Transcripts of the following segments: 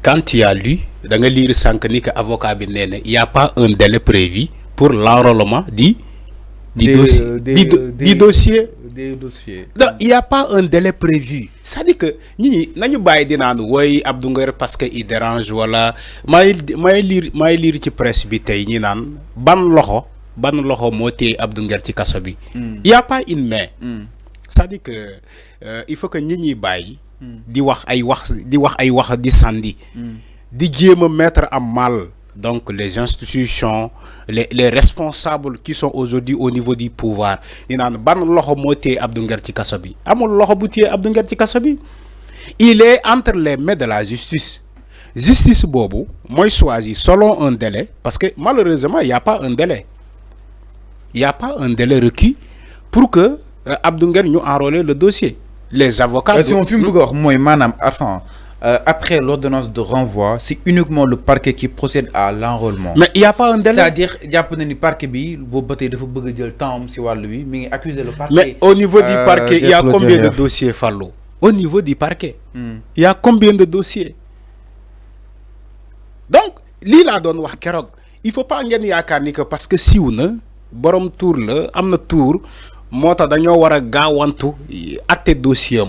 quand tu as lu da nga lire sànq ni que avocat bi nee na il y a pas un délai prévu pour l'enrôlement du dossier. Des dossiers. Non, il y a pas un délai prévu. Ça dit que ñi nañu bàyyi di naan woy Abdou Nguer parce que il dérange wala may lire ci presse bi tey ñi naan ban loxo moo téye Abdou Nguer ci kaso bi. Il y a pas une main. Ça dit que il faut que ñi bàyyi. di wax ay wax di sandi. di jéem a mettre à mal donc les institutions les responsables qui sont aujourd'hui au niveau du pouvoir ni naan ban loxo moo téye Abdou Nguer ci kaso bi amul loxo bu téye Abdou Nguer ci kaso bi il est entre les mains de la justice boobu mooy choisir selon un délai parce que malheureusement il y a pas un délai requis pour que Abdou Nguer ñu enrôler le dossier les avocats. Si on fi mu bëgg a wax mooy maanaam après l'ordonnance de renvoi, c'est uniquement le parquet qui procède à l'enrôlement. Mais il n'y a pas un délai. C'est-à-dire, il y a le parquet, il faut le temps, mais accuser le parquet. Mais au niveau du parquet, il y a combien de dossiers, Fallo? Au niveau du parquet, il y a combien de dossiers? Donc, l'île donne wax kérok. Il ne faut pas ngeen yaakaar ni que parce que siiw na borom tour la am na tour moo tax dañoo war a gaawantu atte dossier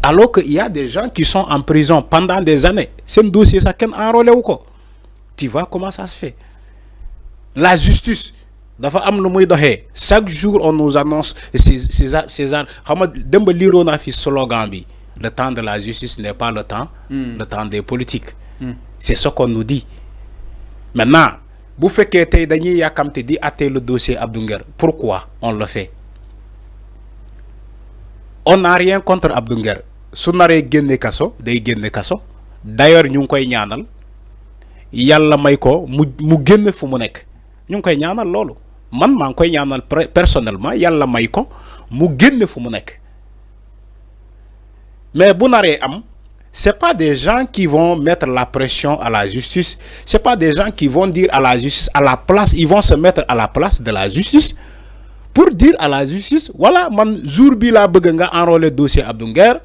alors que il y a des gens qui sont en prison pendant des années seen dossier sax kenn enrôlé wu ko tu vois comment ça se fait la justice dafa am lu muy doxee chaque jour on nous annonce ces xam nga démb liiroo naa fi slogan bi le temps de la justice n'est pas le temps des politiques c'est ce qu'on nous dit maintenant bu fekkee tey dañuy yàkkamte di atte le dossier Abdou Nguer pourquoi on le fait. On n'a rien contre Abdou Nguer su naree génne kaso day génne kaso d'ailleurs ñu ngi koy ñaanal yàlla may ko mu génne fu mu nekk ñu ngi koy ñaanal loolu man maa ngi koy ñaanal personnellement yàlla may ko mu génne fu mu nekk mais bu naree am c'est pas des gens qui vont mettre la pression à la justice c'est pas des gens qui vont dire à la justice à la place ils vont se mettre à la place de la justice pour dire à la justice voilà man jour bi laa bëgg nga enrôler dossier Abdou Nguer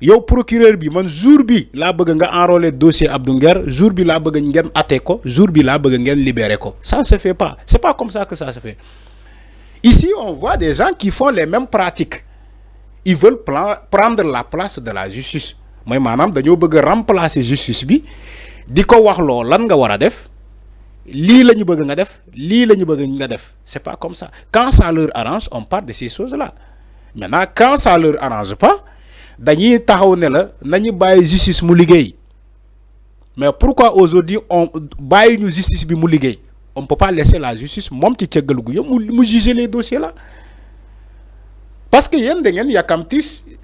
yow procureur bi man jour bi laa bëgg nga enrôler dossier Abdou Nguer jour bi laa bëgg ngeen atte ko jour bi laa bëgg ngeen libérer ko ça se fait pas c'est pas comme ça que ça se fait ici on voit des gens qui font les mêmes pratiques ils veulent prendre la place de la justice mooy maanaam dañoo bëgg remplacer justice bi di ko wax loo lan nga war a def lii la ñu bëgg nga def lii la ñu bëgg nga def c'est pas comme ça quand ça leur arrange on parle de ces choses-là maintenant quand ça leur arrange pas dañuy taxaw ne la nañu bàyyi justice mu liggéey mais pourquoi aujourd'hui on bàyyi ñu justice bi mu liggéey on peut pas laisser la justice moom ci cëggal gu yëpp mu juger les dossiers là parce que yéen da ngeen yàkkamti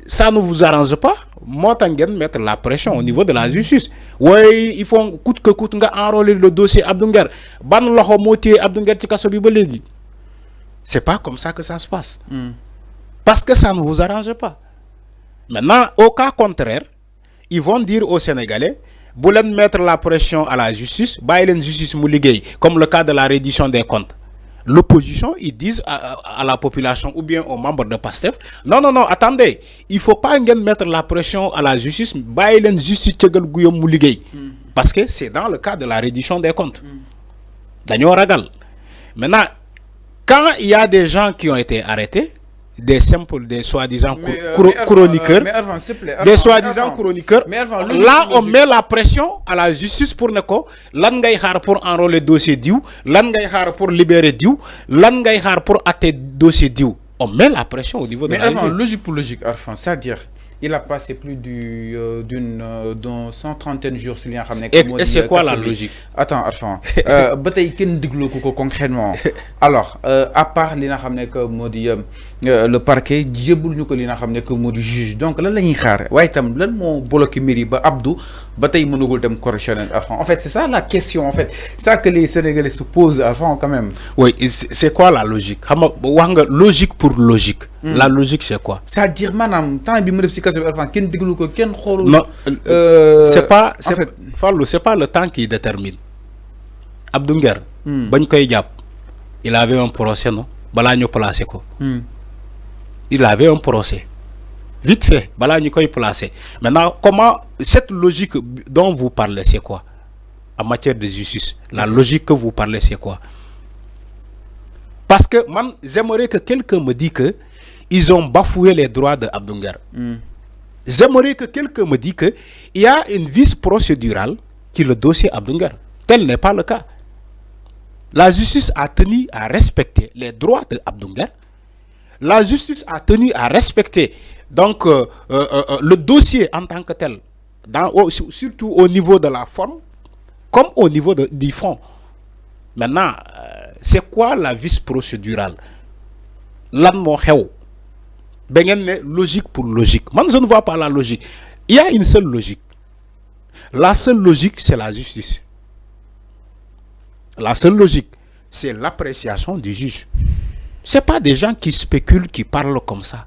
ça ne vous arrange pas moo tax ngeen mettre la pression au niveau de la justice waaye il faut coûte que coûte nga enrôler le dossier Abdou Nguer ban loxo moo téye Abdou Nguer ci kaso bi ba léegi c'est pas comme ça que ça se passe parce que ça ne vous arrange pas maintenant au cas contraire ils vont dire aux Sénégalais bu leen mettre la pression à la justice bàyyi leen justice mu liggéey comme le cas de la reddition des comptes l'opposition ils disent à la population ou bien aux membres de PASTEF non attendez il faut pas ngeen mettre la pression à la justice bàyyi leen justice cëgal guyam mu liggéey parce que c'est dans le cas de la reddition des comptes dañoo ragal maintenant quand il y a des gens qui ont été arrêtés des soi-disant chroniqueurs des soi-disant chroniqueurs là on met la pression à la justice pour ne ko lan ngay xaar pour enrôler dossier diw lan ngay xaar pour libérer diw lan ngay xaar pour atte dossier diw on met la pression au niveau de la justice. Logique pour logique Arfan c'est-à-dire il a passé plus d'une 130 jours sur li nga xam ne. Et c'est quoi la logique? Attends Arfan ba tey kenn déglu ko concrètement alors à part li nga xam ne que moo di le parquet jébbal ñu ko li nga xam ne que moo di juge donc lan la ñuy xaar waaye itam lan moo bloqué mbir yi ba Abdou ba tey mënagul dem correctionnel Arfan en fait c'est ça la question en fait ça que les Sénégalais se posent Arfan quand même. Oui c'est quoi la logique xam nga wax nga logique pour logique. La logique c'est quoi? C'est-à-dire maanaam temps bi mu def ci kaso bi Arfan kenn déglu ko kenn xoolul. Non c'est pas Fallou c'est pas le temps qui détermine Abdou Nguer bañ koy jàpp il avait un procès non balaa ñu placé ko. Il avait un procès Vite fait, voilà, nous placer. Maintenant, comment cette logique dont vous parlez, c'est quoi en matière de justice? La logique que vous parlez, c'est quoi? Parce que moi, j'aimerais que quelqu'un me dise que ils ont bafoué les droits de Abdou Nguer. J'aimerais que quelqu'un me dise qu'il y a une vice procédurale qui est le dossier Abdou Nguer. Tel n'est pas le cas. La justice a tenu à respecter les droits de Abdou Nguer. La justice a tenu à respecter donc le dossier en tant que tel, surtout au niveau de la forme, comme au niveau du fond. Maintenant, c'est quoi la vice procédurale? Lan mo xew ba ngeen ne logique pour logique. Moi, je ne vois pas la logique. Il y a une seule logique. La seule logique, c'est la justice. La seule logique, c'est l'appréciation du juge. Ce n'est pas des gens qui spéculent, qui parlent comme ça.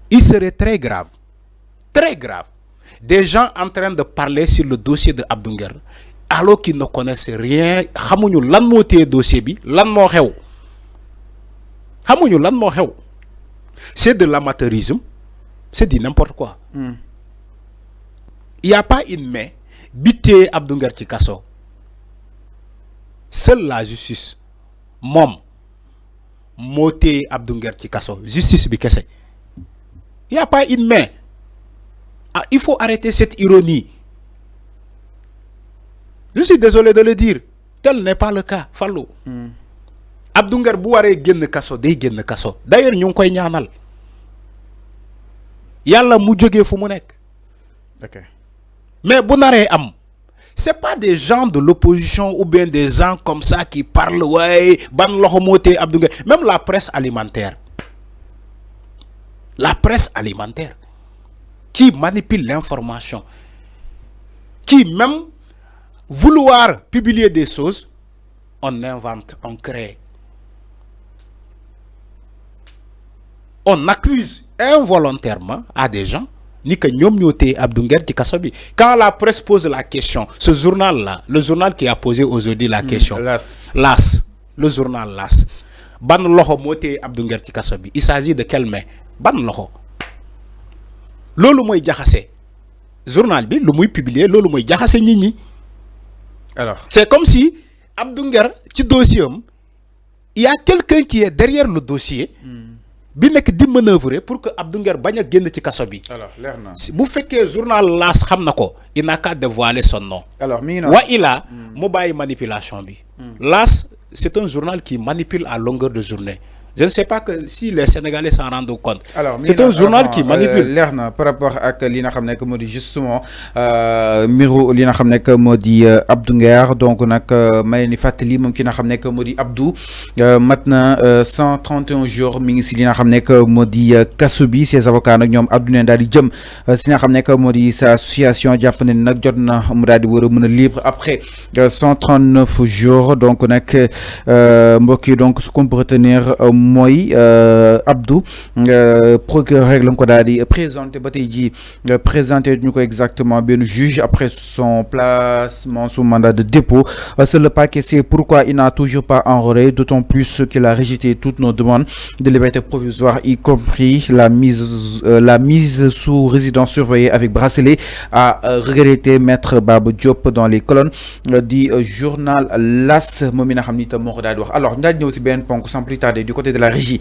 Il serait très grave, des gens en train de parler sur le dossier de Abdou Nguer, alors qu'ils ne connaissent rien. Xamuñu lan moo téye dossier bi, lan moo xew. Xamuñu lan moo xew. C'est de l'amateurisme, c'est du n'importe quoi. Il n'y a pas une main bi téye Abdou Nguer ci kaso. Seule la justice moom moo téye Abdou Nguer ci kaso. Justice bi kese. Il n'y a pas une main. Ah, il faut arrêter cette ironie. Je suis désolé de le dire. Tel n'est pas le cas. Fallou. Abdou Nguer bu waree génn kaso day génn kaso. D'ailleurs ñu ngi koy ñaanal. Yàlla mu jógee fu mu nekk. Ok. Mais bu naree am, c'est pas des gens de l'opposition ou bien des gens comme ça qui parlent ouais ban loxo moo téye Abdou Nguer. Même la presse alimentaire. La presse alimentaire qui manipule l'information, qui même vouloir publier des choses, on invente, on crée. On accuse involontairement à des gens ni que ñom ñoo téye Abdou Nguer ci kasso bi. Quand la presse pose la question, ce journal-là, le journal qui a posé aujourd'hui la question, l'AS, le journal l'AS, ban loxo moo téye Abdou Nguer ci kasso bi, il s'agit de quelle main? Ban loxo loolu moy jaxase journal bi lu muy publier loolu moy jaxase nit ñi. Alors c'est comme si Abdou Nguer ci dossier il y a quelqu'un qui est derrière le dossier bi nek di manœuvrer pour que Abdou Nguer baña génn ci kasso bi. Alors leer na bu fekkee journal L'As xam nako il n'a qu'à dévoiler son nom. Alors mi ngi wa ila mo bàyyi manipulation bi. L'As c'est un journal qui manipule à longueur de journée. Je ne sais pas que si les Sénégalais s'en rendent compte. C'est un journal qui manipule. Leer par rapport à li nga xam ne que moo di justement mbiru li nga xam ne que moo di Abdou Nguer donc nag may ni fàttali moom ki nga xam ne que moo di Abdou mat na 131 jours mi ngi si li nga xam ne que moo di kaso bi ses avocats nag ñoom Abdou ne daal di jëm si nga xam ne que moo di sa association jàpp ne nag jot na mu daal di war a mën a libre après 139 jours donc nag mbokk yi donc ce qu'on peut retenir mooy Abdou procureur rek la ko daal di présenté ba tey jii présenté ñu ko exactement benn juge après son placement sous mandat de dépôt. C'est le parquet, c'est pourquoi il n'a toujours pas enrôlé, d'autant plus qu'il a rejeté toutes nos demandes de liberté provisoire, y compris la mise sous résidence surveillée avec bracelet, a regretté maître Babou Diop dans les colonnes du journal L'As moom mi nga xam ni itam moo ko daal di wax. Alors ñu daal di ñëw si benn ponk sans plus tarder du côté de la régie.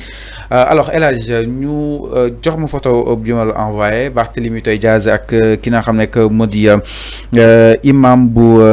Alors El Hadj ñu jox ma photo bi ma la envoyé Barthélémy Toye Dias ak ki nga xam ne que moo di imam bu